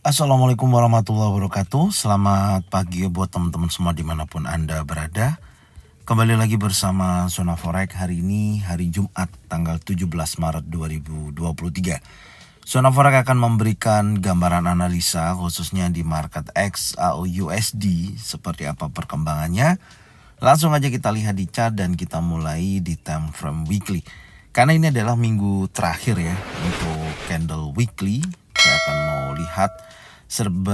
Assalamualaikum warahmatullahi wabarakatuh. Selamat pagi buat teman-teman semua dimanapun Anda berada. Kembali lagi bersama Zona Forex hari ini, hari Jumat tanggal 17 Maret 2023. Zona Forex akan memberikan gambaran analisa khususnya di market XAUUSD seperti apa perkembangannya. Langsung aja kita lihat di chart dan kita mulai di time frame weekly. Karena ini adalah minggu terakhir ya untuk candle weekly, saya akan mau lihat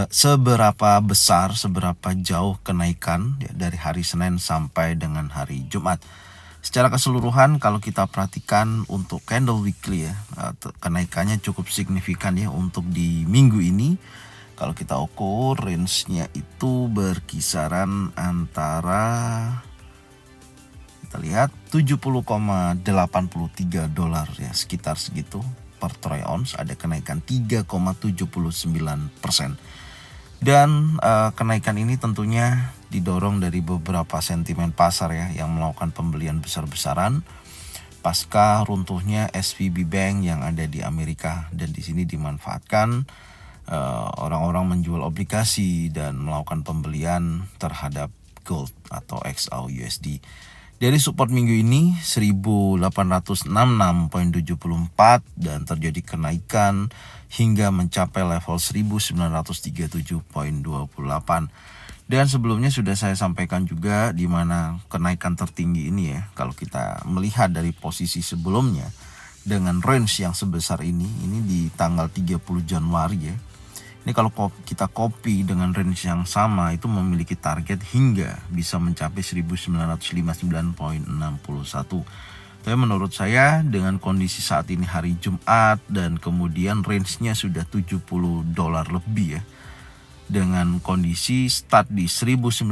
seberapa besar, seberapa jauh kenaikan ya, dari hari Senin sampai dengan hari Jumat. Secara keseluruhan kalau kita perhatikan untuk candle weekly ya, kenaikannya cukup signifikan ya untuk di minggu ini. Kalau kita ukur range-nya itu berkisaran antara, kita lihat 70,83 dolar ya, sekitar segitu per troy ounce, ada kenaikan 3,79%. Dan kenaikan ini tentunya didorong dari beberapa sentimen pasar ya yang melakukan pembelian besar-besaran pasca runtuhnya SVB Bank yang ada di Amerika, dan di sini dimanfaatkan orang-orang menjual obligasi dan melakukan pembelian terhadap gold atau XAUUSD. Dari support minggu ini 1866.74 dan terjadi kenaikan hingga mencapai level 1937.28. Dan sebelumnya sudah saya sampaikan juga di mana kenaikan tertinggi ini ya, kalau kita melihat dari posisi sebelumnya dengan range yang sebesar ini di tanggal 30 Januari ya. Ini kalau kita copy dengan range yang sama itu memiliki target hingga bisa mencapai 1959.61. Tapi menurut saya dengan kondisi saat ini hari Jumat dan kemudian range-nya sudah 70 dolar lebih ya, dengan kondisi start di 1919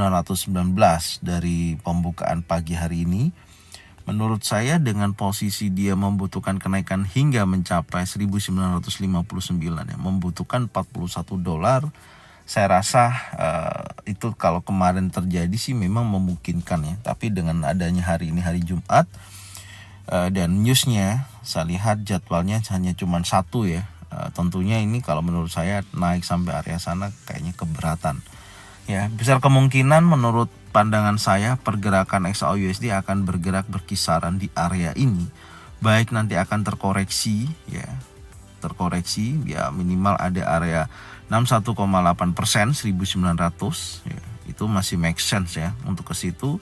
dari pembukaan pagi hari ini, menurut saya dengan posisi dia membutuhkan kenaikan hingga mencapai 1959 ya, membutuhkan 41 dolar. Saya rasa itu kalau kemarin terjadi sih memang memungkinkan ya. Tapi dengan adanya hari ini hari Jumat dan newsnya saya lihat jadwalnya hanya cuma satu ya. Tentunya ini kalau menurut saya naik sampai area sana kayaknya keberatan. Ya, besar kemungkinan menurut pandangan saya pergerakan XAUUSD akan bergerak berkisaran di area ini. Baik nanti akan terkoreksi ya. Terkoreksi ya, minimal ada area 61,8% 1900 ya. Itu masih make sense ya untuk ke situ.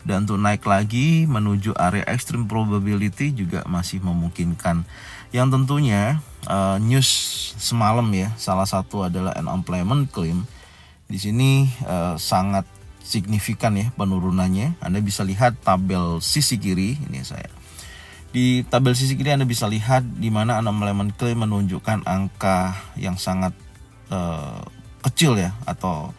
Dan untuk naik lagi menuju area extreme probability juga masih memungkinkan. Yang tentunya news semalam ya, salah satu adalah unemployment claim. Di sini sangat signifikan ya penurunannya. Anda bisa lihat tabel sisi kiri ini saya. Di tabel sisi kiri Anda bisa lihat di mana unemployment claim menunjukkan angka yang sangat kecil ya, atau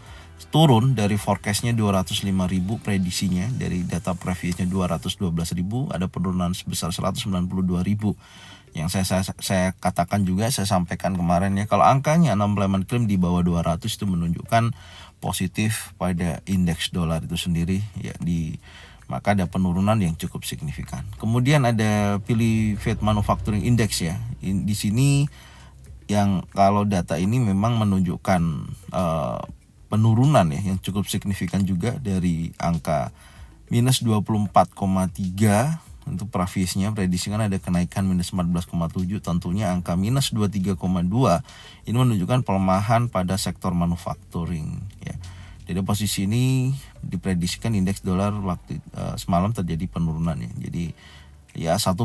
turun dari forecastnya 205.000 prediksinya, dari data previousnya 212.000, ada penurunan sebesar 192.000. Yang saya katakan juga, saya sampaikan kemarin ya, kalau angkanya unemployment claim di bawah 200 itu menunjukkan positif pada indeks dolar itu sendiri ya, maka ada penurunan yang cukup signifikan. Kemudian ada pilih Fed Manufacturing Index ya. Di sini yang kalau data ini memang menunjukkan penurunan ya yang cukup signifikan juga dari angka minus 24,3. Untuk previousnya prediksikan ada kenaikan minus 14,7, tentunya angka minus 23,2 ini menunjukkan pelemahan pada sektor manufacturing ya. Jadi posisi ini diprediksikan indeks dolar waktu semalam terjadi penurunan ya. Jadi ya 1:1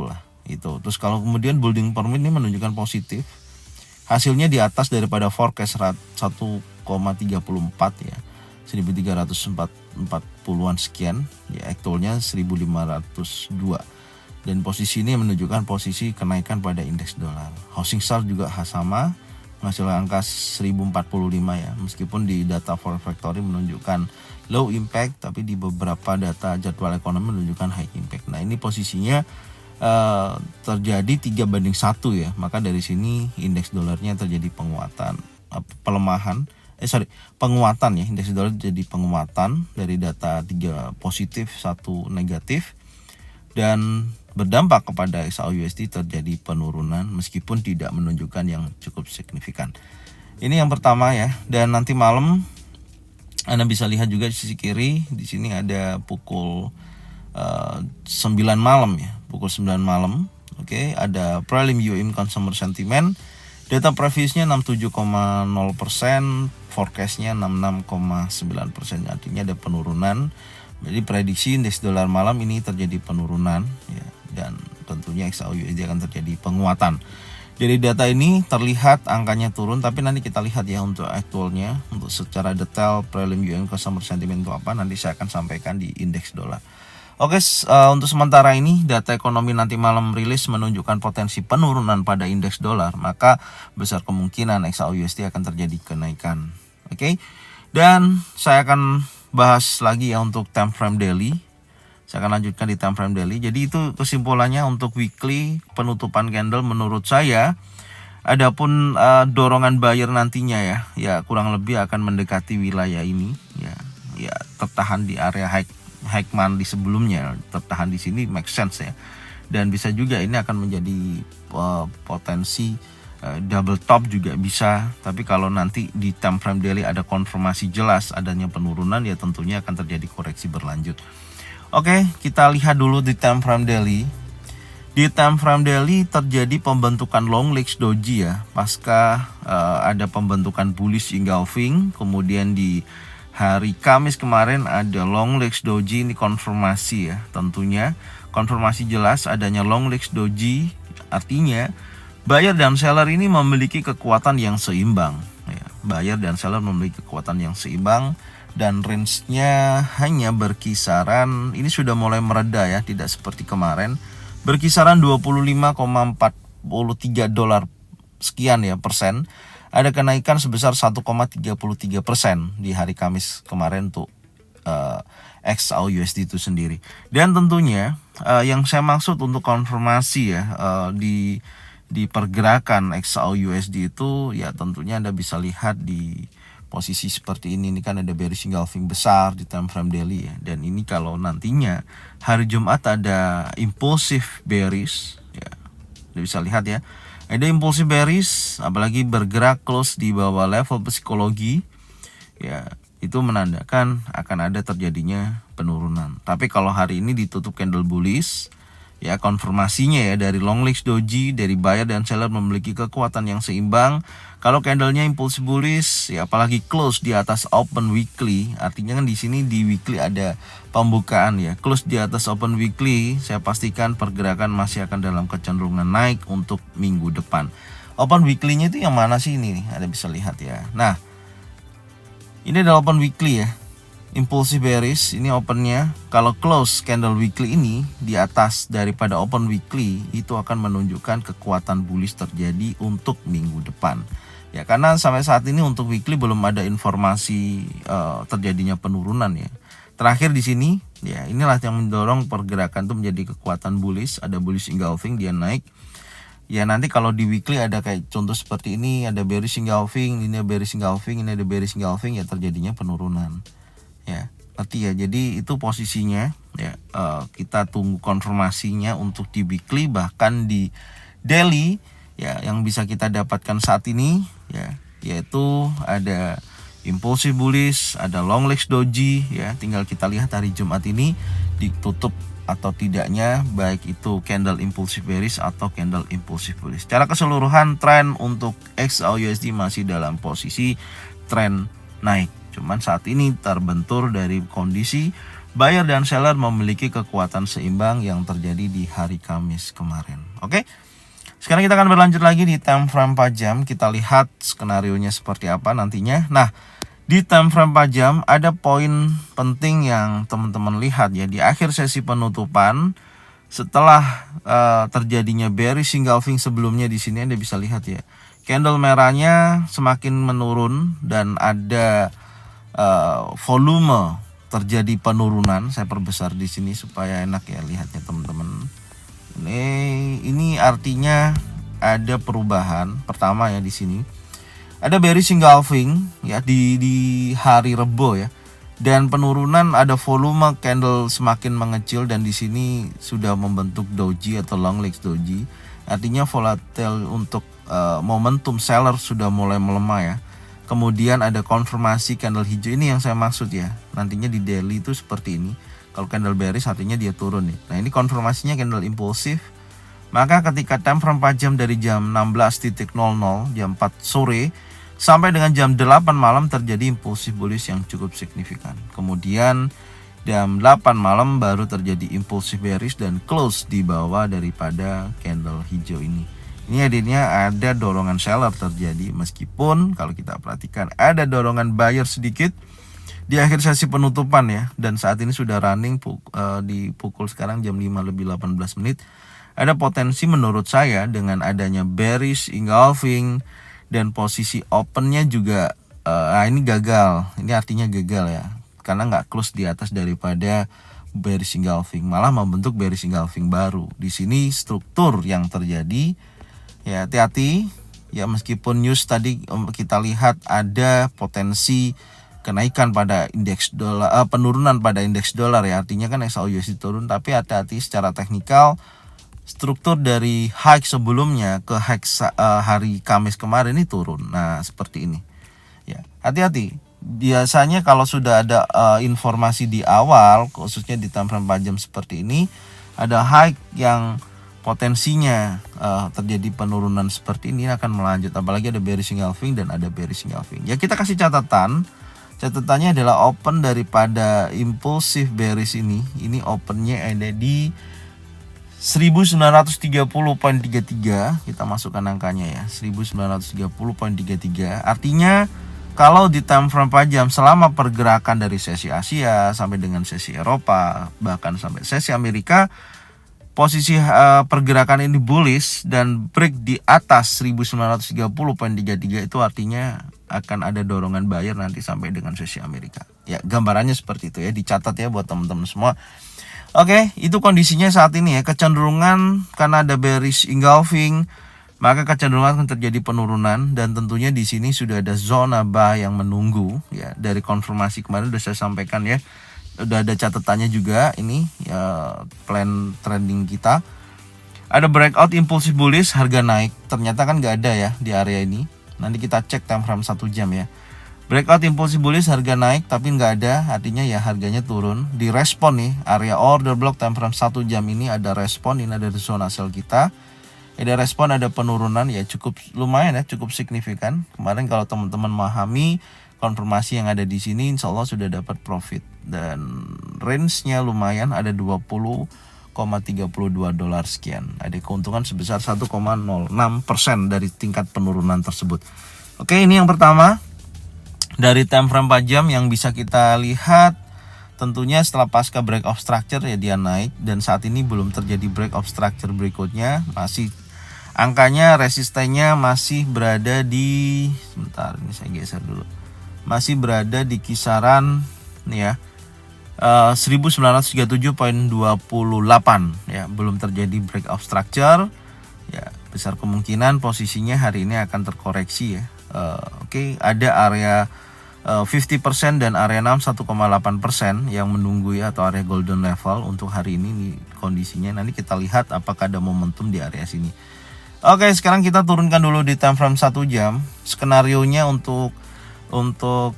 lah itu. Terus kalau kemudian building permit ini menunjukkan positif. Hasilnya di atas daripada forecast 1,34 ya. 1340-an sekian ya, actualnya 1502. Dan posisi ini menunjukkan posisi kenaikan pada indeks dolar. Housing start juga sama, menghasilkan angka 1045 ya, meskipun di data forex factory menunjukkan low impact, tapi di beberapa data jadwal ekonomi menunjukkan high impact. Nah ini posisinya terjadi 3:1 ya, maka dari sini indeks dolarnya terjadi penguatan, penguatan ya, indeks dolar jadi penguatan dari data 3 positif 1 negatif, dan berdampak kepada XAUUSD terjadi penurunan meskipun tidak menunjukkan yang cukup signifikan. Ini yang pertama ya. Dan nanti malam Anda bisa lihat juga di sisi kiri, di sini ada pukul 9 malam ya, pukul 9 malam. Oke, ada prelim UM consumer sentiment. Data previousnya 67,0%, forecastnya 66,9%, artinya ada penurunan. Jadi prediksi indeks dolar malam ini terjadi penurunan ya, dan tentunya XAU-USD akan terjadi penguatan. Dari data ini terlihat angkanya turun, tapi nanti kita lihat ya untuk aktualnya, untuk secara detail prelim UM consumer sentiment itu apa, nanti saya akan sampaikan di indeks dolar. Oke, untuk sementara ini data ekonomi nanti malam rilis menunjukkan potensi penurunan pada indeks dolar, maka besar kemungkinan XAU-USD akan terjadi kenaikan. Oke, dan saya akan bahas lagi ya untuk time frame daily. Saya akan lanjutkan di time frame daily. Jadi itu kesimpulannya untuk weekly penutupan candle menurut saya. Adapun dorongan buyer nantinya ya kurang lebih akan mendekati wilayah ini ya tertahan di area high man di sebelumnya, tertahan di sini make sense ya. Dan bisa juga ini akan menjadi potensi double top juga bisa. Tapi kalau nanti di time frame daily ada konfirmasi jelas adanya penurunan, ya tentunya akan terjadi koreksi berlanjut. Oke, kita lihat dulu di time frame daily. Di time frame daily terjadi pembentukan long legs doji ya, pasca ada pembentukan bullish engulfing. Kemudian di hari Kamis kemarin ada long legs doji, ini konfirmasi ya, tentunya konfirmasi jelas adanya long legs doji, artinya buyer dan seller ini memiliki kekuatan yang seimbang ya. Buyer dan seller memiliki kekuatan yang seimbang dan range-nya hanya berkisaran, ini sudah mulai mereda ya, tidak seperti kemarin, berkisaran 25,43 dolar sekian ya persen. Ada kenaikan sebesar 1,33% di hari Kamis kemarin untuk XAU-USD itu sendiri. Dan tentunya yang saya maksud untuk konfirmasi ya di pergerakan XAU-USD itu ya tentunya Anda bisa lihat di posisi seperti ini kan ada bearish engulfing besar di time frame daily ya. Dan ini kalau nantinya hari Jumat ada impulsif bearish ya, Anda bisa lihat ya, ada impulsif bearish apalagi bergerak close di bawah level psikologi ya, itu menandakan akan ada terjadinya penurunan. Tapi kalau hari ini ditutup candle bullish ya, konfirmasinya ya dari long legs doji, dari buyer dan seller memiliki kekuatan yang seimbang. Kalau candlenya impulsif bullish ya, apalagi close di atas open weekly, artinya kan di sini di weekly ada pembukaan ya, close di atas open weekly, saya pastikan pergerakan masih akan dalam kecenderungan naik untuk minggu depan. Open weekly-nya itu yang mana sih ini? Anda bisa lihat ya. Nah, ini adalah open weekly ya. Impulsif bearish ini opennya, kalau close candle weekly ini di atas daripada open weekly, itu akan menunjukkan kekuatan bullish terjadi untuk minggu depan ya, karena sampai saat ini untuk weekly belum ada informasi terjadinya penurunan ya. Terakhir di sini ya, inilah yang mendorong pergerakan itu menjadi kekuatan bullish, ada bullish engulfing, dia naik ya. Nanti kalau di weekly ada kayak contoh seperti ini, ada bearish engulfing, ini ada bearish engulfing, ini ada bearish engulfing, ya terjadinya penurunan ya, ngerti ya. Jadi itu posisinya ya, kita tunggu konfirmasinya untuk di weekly, bahkan di daily ya. Yang bisa kita dapatkan saat ini ya, yaitu ada impulsif bullish, ada long legs doji ya. Tinggal kita lihat hari Jumat ini ditutup atau tidaknya, baik itu candle impulsif bearish atau candle impulsif bullish. Secara keseluruhan tren untuk XAU-USD masih dalam posisi tren naik. Cuman saat ini terbentur dari kondisi buyer dan seller memiliki kekuatan seimbang yang terjadi di hari Kamis kemarin. Oke. Sekarang kita akan berlanjut lagi di time frame 4 jam. Kita lihat skenarionya seperti apa nantinya. Nah, di time frame 4 jam ada poin penting yang teman-teman lihat ya, di akhir sesi penutupan setelah terjadinya bearish engulfing sebelumnya. Di sini Anda bisa lihat ya, candle merahnya semakin menurun dan ada volume terjadi penurunan. Saya perbesar di sini supaya enak ya lihatnya teman-teman. Ini artinya ada perubahan. Pertama ya, di sini ada bearish engulfing ya di hari Rebo ya, dan penurunan, ada volume candle semakin mengecil, dan di sini sudah membentuk doji atau long legs doji. Artinya volatile untuk momentum seller sudah mulai melemah ya. Kemudian ada konfirmasi candle hijau, ini yang saya maksud ya. Nantinya di daily itu seperti ini. Kalau candle bearish artinya dia turun nih. Nah ini konfirmasinya candle impulsif. Maka ketika time frame 4 jam dari jam 16.00 jam 4 sore sampai dengan jam 8 malam terjadi impulsif bullish yang cukup signifikan. Kemudian jam 8 malam baru terjadi impulsif bearish dan close di bawah daripada candle hijau ini. Ini adanya ada dorongan seller terjadi, meskipun kalau kita perhatikan ada dorongan buyer sedikit di akhir sesi penutupan ya. Dan saat ini sudah running di pukul sekarang jam 5:18. Ada potensi menurut saya dengan adanya bearish engulfing dan posisi opennya juga ini gagal. Ini artinya gagal ya, karena nggak close di atas daripada bearish engulfing, malah membentuk bearish engulfing baru. Di sini struktur yang terjadi ya, hati-hati ya, meskipun news tadi kita lihat ada potensi kenaikan pada indeks dolar, penurunan pada indeks dolar ya, artinya kan XAUUSD turun, tapi hati-hati secara teknikal struktur dari high sebelumnya ke high hari Kamis kemarin ini turun. Nah seperti ini ya, hati-hati. Biasanya kalau sudah ada informasi di awal, khususnya di time frame 4 jam seperti ini, ada high yang potensinya terjadi penurunan seperti ini akan melanjut, apalagi ada bearish engulfing dan ada bearish engulfing. Ya kita kasih catatan. Catatannya adalah open daripada impulsif bearish ini opennya ada di 1930.33. Kita masukkan angkanya ya, 1930.33. Artinya kalau di time frame 4 jam selama pergerakan dari sesi Asia sampai dengan sesi Eropa, bahkan sampai sesi Amerika, posisi pergerakan ini bullish dan break di atas 1930.33, itu artinya akan ada dorongan buyer nanti sampai dengan sesi Amerika. Ya, gambarannya seperti itu ya, dicatat ya buat teman-teman semua. Oke, itu kondisinya saat ini ya, kecenderungan karena ada bearish engulfing, maka kecenderungan akan terjadi penurunan, dan tentunya di sini sudah ada zona buy yang menunggu ya. Dari konfirmasi kemarin sudah saya sampaikan ya. Udah ada catatannya juga ini ya, plan trending kita. Ada breakout impulsif bullish, harga naik. Ternyata kan nggak ada ya di area ini. Nanti kita cek time frame 1 jam ya. Breakout impulsif bullish, harga naik tapi nggak ada, artinya ya harganya turun. Di respon nih, area order block time frame 1 jam ini ada respon, ini ada zona sell kita. Ada respon, ada penurunan ya, cukup lumayan ya, cukup signifikan. Kemarin kalau teman-teman memahami konfirmasi yang ada di sini, insya Allah sudah dapat profit, dan range-nya lumayan, ada 20,32 dolar sekian. Ada keuntungan sebesar 1,06% dari tingkat penurunan tersebut. Oke, ini yang pertama dari time frame 4 jam yang bisa kita lihat. Tentunya setelah pasca break of structure ya dia naik, dan saat ini belum terjadi break of structure berikutnya. Masih angkanya, resistennya masih berada di, sebentar ini saya geser dulu, masih berada di kisaran nih ya, 1937.28 ya, belum terjadi break of structure ya. Besar kemungkinan posisinya hari ini akan terkoreksi ya. Oke, ada area 50% dan area 61,8% yang menunggu ya, atau area golden level untuk hari ini nih kondisinya. Nanti kita lihat apakah ada momentum di area sini. Oke, sekarang kita turunkan dulu di time frame 1 jam skenarionya untuk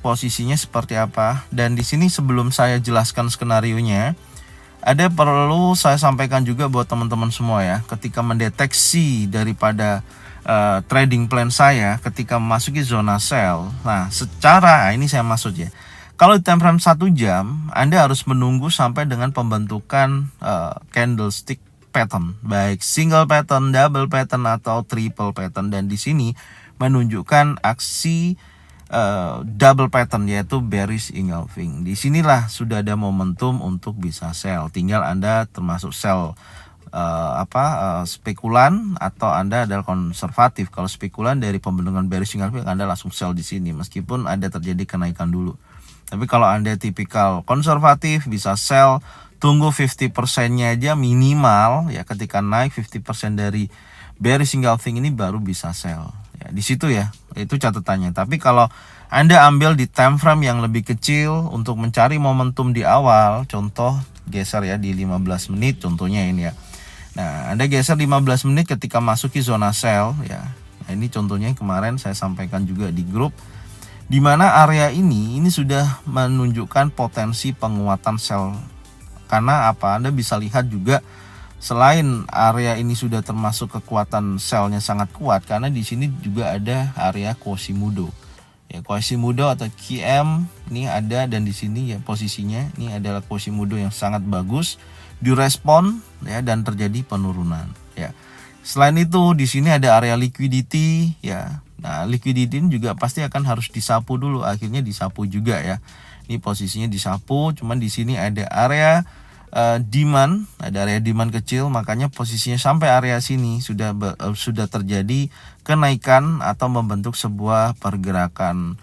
posisinya seperti apa. Dan di sini sebelum saya jelaskan skenarionya, ada perlu saya sampaikan juga buat teman-teman semua ya, ketika mendeteksi daripada trading plan saya ketika memasuki zona sell. Nah, secara ini saya maksud ya, kalau di time frame 1 jam Anda harus menunggu sampai dengan pembentukan candlestick pattern, baik single pattern, double pattern atau triple pattern, dan di sini menunjukkan aksi double pattern, yaitu bearish engulfing. Disinilah sudah ada momentum untuk bisa sell. Tinggal Anda termasuk sell spekulan atau Anda adalah konservatif. Kalau spekulan dari pembentukan bearish engulfing, Anda langsung sell di sini meskipun ada terjadi kenaikan dulu. Tapi kalau Anda tipikal konservatif, bisa sell, tunggu 50%-nya aja minimal ya, ketika naik 50% dari bearish engulfing ini baru bisa sell. Ya, di situ ya, itu catatannya. Tapi kalau Anda ambil di time frame yang lebih kecil untuk mencari momentum di awal, contoh geser ya di 15 menit contohnya ini ya. Nah, Anda geser 15 menit ketika masuki zona sell ya. Nah, ini contohnya kemarin saya sampaikan juga di grup. di mana area ini sudah menunjukkan potensi penguatan sell. Karena apa? Anda bisa lihat juga selain area ini sudah termasuk kekuatan selnya sangat kuat, karena di sini juga ada area Quasimodo. Ya, Quasimodo atau QM ini ada, dan di sini ya posisinya ini adalah Quasimodo yang sangat bagus direspon ya, dan terjadi penurunan ya. Selain itu di sini ada area liquidity ya. Nah, liquidity ini juga pasti akan harus disapu dulu, akhirnya disapu juga ya. Ini posisinya disapu, cuman di sini ada area demand, ada area demand kecil, makanya posisinya sampai area sini sudah terjadi kenaikan atau membentuk sebuah pergerakan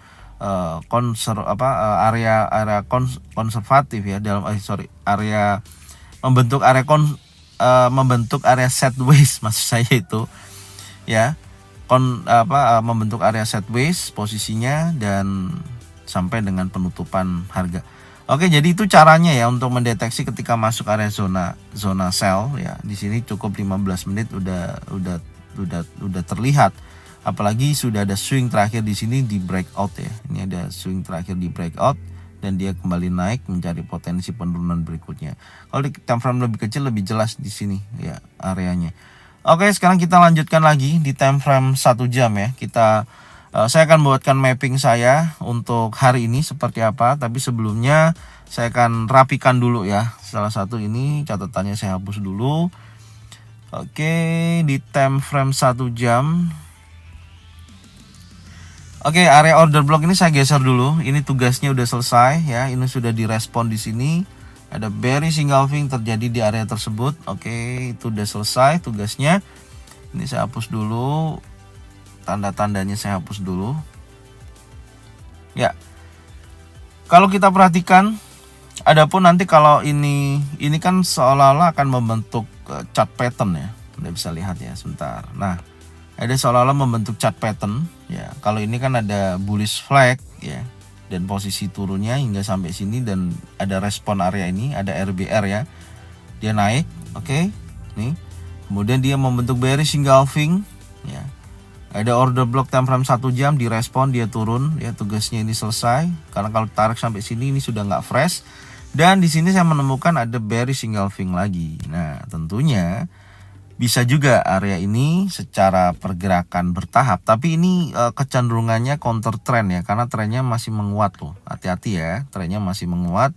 area konservatif ya, dalam area membentuk area sideways maksud saya itu ya. Membentuk area sideways posisinya dan sampai dengan penutupan harga. Oke, jadi itu caranya ya untuk mendeteksi ketika masuk area zona sell ya. Di sini cukup 15 menit udah terlihat. Apalagi sudah ada swing terakhir di sini di breakout ya. Ini ada swing terakhir di breakout dan dia kembali naik mencari potensi penurunan berikutnya. Kalau di time frame lebih kecil lebih jelas di sini ya areanya. Oke, sekarang kita lanjutkan lagi di time frame 1 jam ya. Saya akan buatkan mapping saya untuk hari ini seperti apa, tapi sebelumnya saya akan rapikan dulu ya. Salah satu ini catatannya saya hapus dulu. Oke, di time frame 1 jam. Oke, area order block ini saya geser dulu. Ini tugasnya udah selesai ya. Ini sudah direspon di sini. Ada bearish engulfing terjadi di area tersebut. Oke, itu udah selesai tugasnya. Ini saya hapus dulu. Tanda-tandanya saya hapus dulu. Ya. Kalau kita perhatikan, adapun nanti kalau ini kan seolah-olah akan membentuk chart pattern ya. Anda bisa lihat ya sebentar. Nah, ada seolah-olah membentuk chart pattern ya. Kalau ini kan ada bullish flag ya, dan posisi turunnya hingga sampai sini, dan ada respon area ini, ada RBR ya. Dia naik, oke. Nih. Kemudian dia membentuk bearish engulfing ya. Ada order block time frame 1 jam, direspon dia turun ya, tugasnya ini selesai. Karena kalau tarik sampai sini ini sudah nggak fresh. Dan di sini saya menemukan ada bearish engulfing lagi. Nah, tentunya bisa juga area ini secara pergerakan bertahap, tapi ini kecenderungannya counter trend ya, karena trennya masih menguat tuh. Hati-hati ya, trennya masih menguat.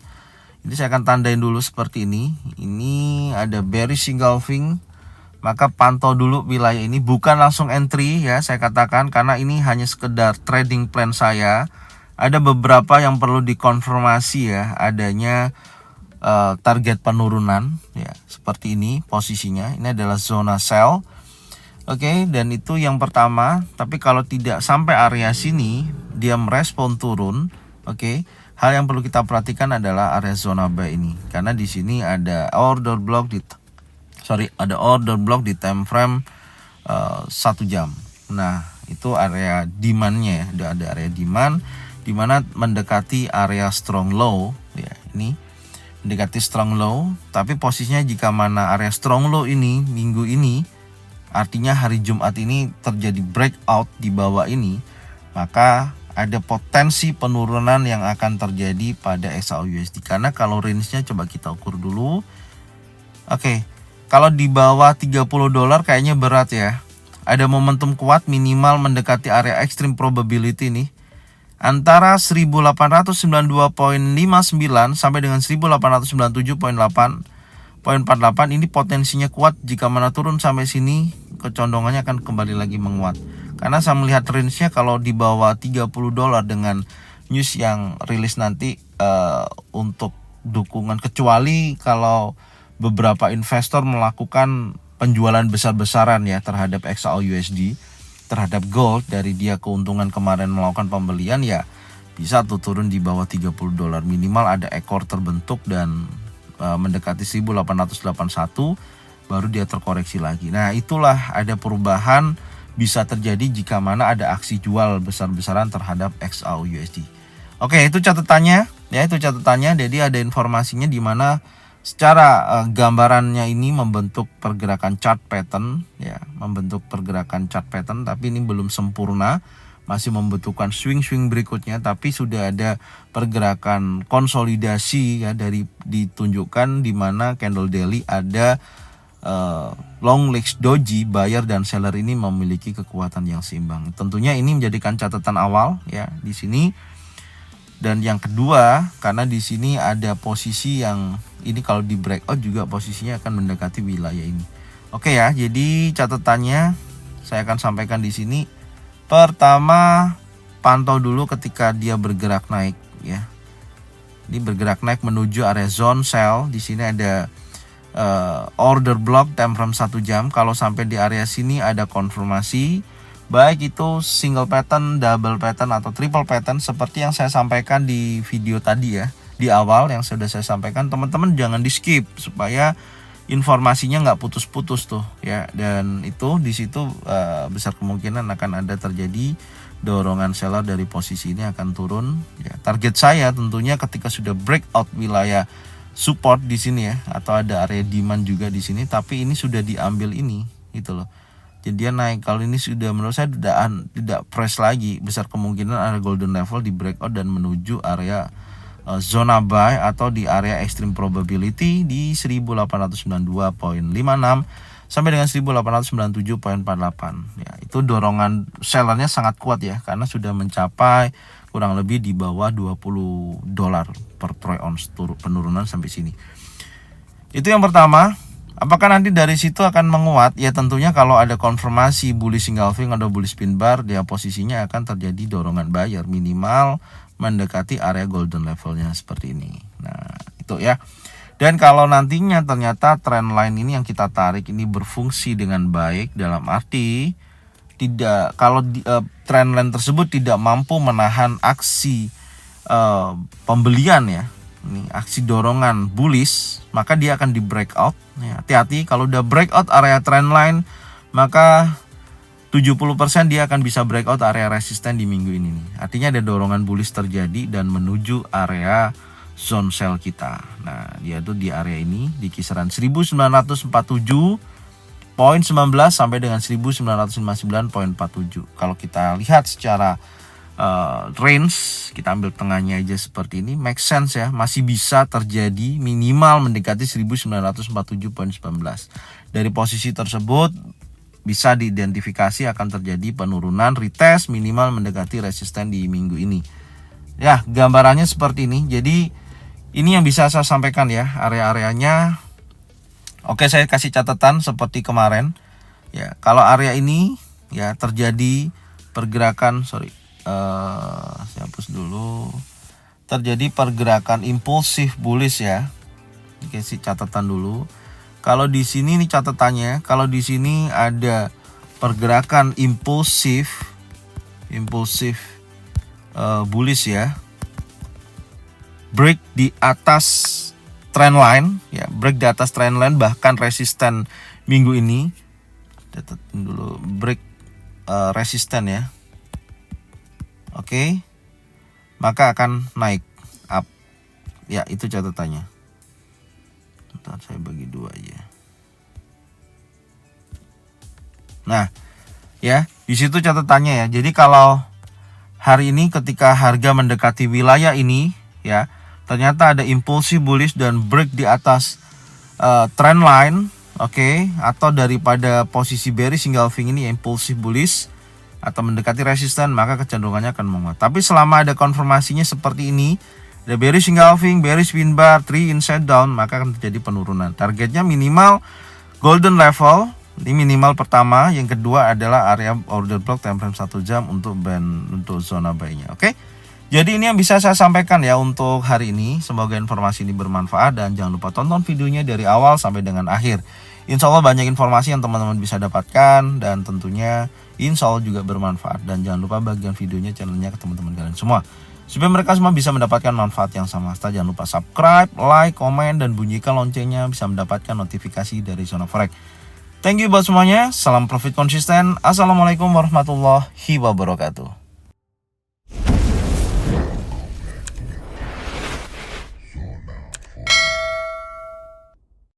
Jadi saya akan tandain dulu seperti ini. Ini ada bearish engulfing, maka pantau dulu wilayah ini, bukan langsung entry ya saya katakan, karena ini hanya sekedar trading plan saya. Ada beberapa yang perlu dikonfirmasi ya, adanya target penurunan ya, seperti ini posisinya. Ini adalah zona sell. Oke, dan itu yang pertama. Tapi kalau tidak sampai area sini dia merespon turun, oke, hal yang perlu kita perhatikan adalah area zona buy ini, karena di sini ada order block di time frame 1 jam. Nah, itu area demandnya ya, ada area demand di mana mendekati area strong low ya, ini mendekati strong low. Tapi posisinya jika mana area strong low ini minggu ini, artinya hari Jumat ini terjadi breakout di bawah ini, maka ada potensi penurunan yang akan terjadi pada XAUUSD. Karena kalau range-nya coba kita ukur dulu. Oke, kalau di bawah $30 kayaknya berat ya. Ada momentum kuat minimal mendekati area extreme probability nih, antara 1892.59 sampai dengan 1897.48 ini potensinya kuat. Jika mana turun sampai sini, kecondongannya akan kembali lagi menguat. Karena saya melihat range-nya kalau di bawah $30 dengan news yang rilis nanti untuk dukungan, kecuali kalau beberapa investor melakukan penjualan besar-besaran ya terhadap XAUUSD, terhadap gold dari dia keuntungan kemarin melakukan pembelian, ya bisa tuh turun di bawah $30, minimal ada ekor terbentuk dan mendekati 1881 baru dia terkoreksi lagi. Nah, itulah ada perubahan bisa terjadi jika mana ada aksi jual besar-besaran terhadap XAUUSD. Oke, itu catatannya ya, itu catatannya. Jadi ada informasinya di mana secara gambarannya ini membentuk pergerakan chart pattern ya, membentuk pergerakan chart pattern, tapi ini belum sempurna. masih membutuhkan swing berikutnya, tapi sudah ada pergerakan konsolidasi ya dari ditunjukkan di mana candle daily ada long legs doji, buyer dan seller ini memiliki kekuatan yang seimbang. Tentunya ini menjadikan catatan awal ya di sini. Dan yang kedua, karena di sini ada posisi yang ini kalau di breakout juga posisinya akan mendekati wilayah ini. Oke ya, jadi catatannya saya akan sampaikan di sini. Pertama, pantau dulu ketika dia bergerak naik ya. Ini bergerak naik menuju area zone sell. Di sini ada order block time frame 1 jam. Kalau sampai di area sini ada konfirmasi, baik itu single pattern, double pattern atau triple pattern seperti yang saya sampaikan di video tadi ya, di awal yang sudah saya sampaikan. Teman-teman jangan di skip supaya informasinya nggak putus-putus tuh ya. Dan itu di situ besar kemungkinan akan ada terjadi dorongan seller dari posisi ini akan turun ya. Target saya tentunya ketika sudah breakout wilayah support di sini ya, atau ada area demand juga di sini, tapi ini sudah diambil ini gitu loh. Jadi dia naik, kalau ini sudah menurut saya tidak press lagi, besar kemungkinan ada golden level di breakout dan menuju area zona buy atau di area extreme probability di 1892.56 sampai dengan 1897.48 ya. Itu dorongan sellernya sangat kuat ya, karena sudah mencapai kurang lebih di bawah $20 per troy ounce penurunan sampai sini. Itu yang pertama. Apakah nanti dari situ akan menguat? Ya tentunya kalau ada konfirmasi bullish engulfing atau bullish pin bar, dia posisinya akan terjadi dorongan buyer minimal mendekati area golden levelnya seperti ini. Nah itu ya. Dan kalau nantinya ternyata trend line ini yang kita tarik ini berfungsi dengan baik, dalam arti tidak, kalau trend line tersebut tidak mampu menahan aksi pembelian ya, ini aksi dorongan bullish, maka dia akan di breakout ya. Hati-hati kalau udah breakout area trend line, maka 70% dia akan bisa breakout area resisten di minggu ini nih. Artinya ada dorongan bullish terjadi dan menuju area zone sell kita. Nah dia tuh di area ini di kisaran 1947.19 sampai dengan 1959.47. Kalau kita lihat secara range, kita ambil tengahnya aja seperti ini, make sense ya, masih bisa terjadi minimal mendekati 1947.19. Dari posisi tersebut bisa diidentifikasi akan terjadi penurunan retest minimal mendekati resisten di minggu ini. Ya, gambarannya seperti ini. Jadi ini yang bisa saya sampaikan ya, area-areanya. Oke, saya kasih catatan seperti kemarin. Ya, kalau area ini ya terjadi pergerakan, saya hapus dulu. Terjadi pergerakan impulsif bullish ya. Kasih catatan dulu. Kalau di sini nih catatannya, kalau di sini ada pergerakan impulsif bullish ya. Break di atas trend line ya, break di atas trend line bahkan resisten minggu ini. Catatin dulu break resisten ya. Oke, maka akan naik up ya, itu catatannya. Ntar saya bagi dua aja. Nah ya, di situ catatannya ya. Jadi kalau hari ini ketika harga mendekati wilayah ini ya, ternyata ada impulsif bullish dan break di atas trend line, oke, atau daripada posisi bearish engulfing ini impulsif bullish atau mendekati resisten, maka kecenderungannya akan menguat. Tapi selama ada konfirmasinya seperti ini, ada bearish engulfing, bearish pin bar, 3 inside down, maka akan terjadi penurunan. Targetnya minimal golden level, ini minimal pertama. Yang kedua adalah area order block time frame 1 jam untuk zona buy-nya. Oke. Jadi ini yang bisa saya sampaikan ya untuk hari ini. Semoga informasi ini bermanfaat dan jangan lupa tonton videonya dari awal sampai dengan akhir. Insya Allah banyak informasi yang teman-teman bisa dapatkan dan tentunya insya Allah juga bermanfaat. Dan jangan lupa bagian videonya, channelnya ke teman-teman kalian semua, supaya mereka semua bisa mendapatkan manfaat yang sama. Jangan lupa subscribe, like, komen, dan bunyikan loncengnya bisa mendapatkan notifikasi dari Zona Forex. Thank you buat semuanya. Salam profit konsisten. Assalamualaikum warahmatullahi wabarakatuh.